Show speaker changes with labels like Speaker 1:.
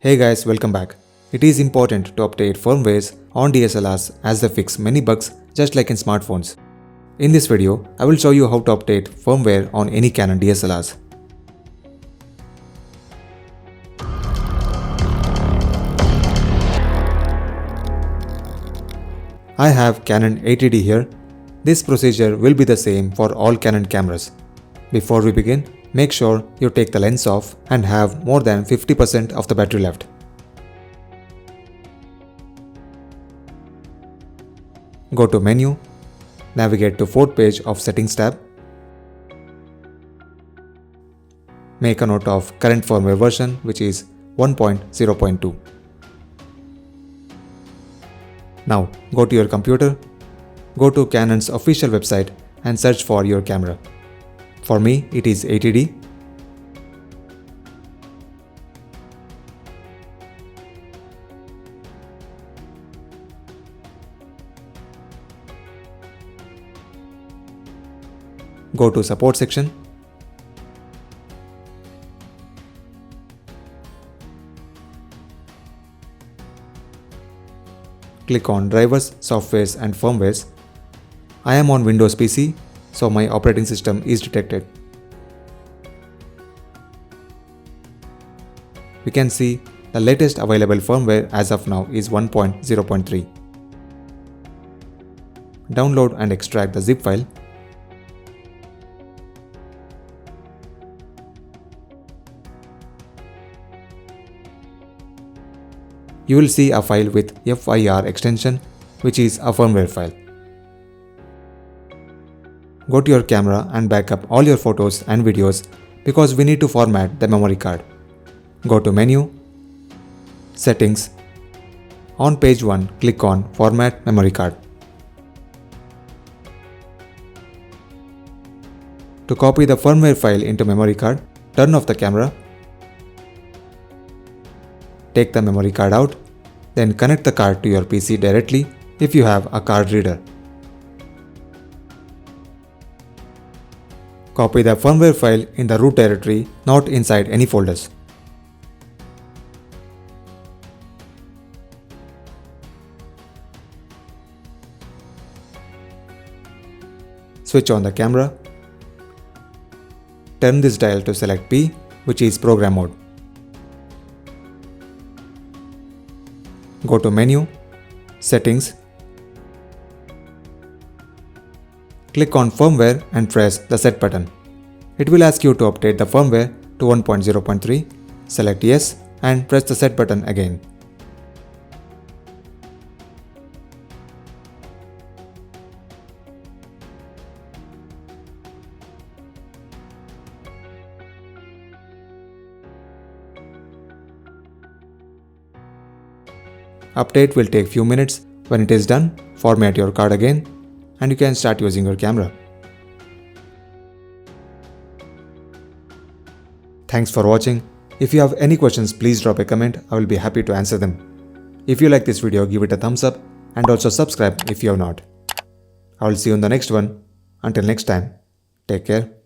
Speaker 1: Hey guys, welcome back. It is important to update firmwares on DSLRs as they fix many bugs just like in smartphones. In this video, I will show you how to update firmware on any Canon DSLRs. I have Canon 80D here. This procedure will be the same for all Canon cameras. Before we begin, make sure you take the lens off and have more than 50% of the battery left. Go to Menu, navigate to 4th page of Settings tab. Make a note of current firmware version, which is 1.0.2. Now go to your computer, go to Canon's official website and search for your camera. For me, it is 80D. Go to Support section. Click on Drivers, Softwares and Firmwares. I am on Windows PC, so my operating system is detected. We can see the latest available firmware as of now is 1.0.3. Download and extract the zip file. You will see a file with FIR extension, which is a firmware file. Go to your camera and back up all your photos and videos because we need to format the memory card. Go to Menu, Settings. On page 1, click on Format Memory Card. To copy the firmware file into memory card, turn off the camera. Take the memory card out, then connect the card to your PC directly if you have a card reader. Copy the firmware file in the root directory, not inside any folders. Switch on the camera. Turn this dial to select P, which is program mode. Go to Menu, Settings. Click on Firmware and press the Set button. It will ask you to update the firmware to 1.0.3. Select Yes and press the Set button again. Update will take few minutes. When it is done, format your card again and you can start using your camera. Thanks for watching. If you have any questions, please drop a comment. I will be happy to answer them. If you like this video, give it a thumbs up and also subscribe if you have not. I will see you in the next one. Until next time, take care.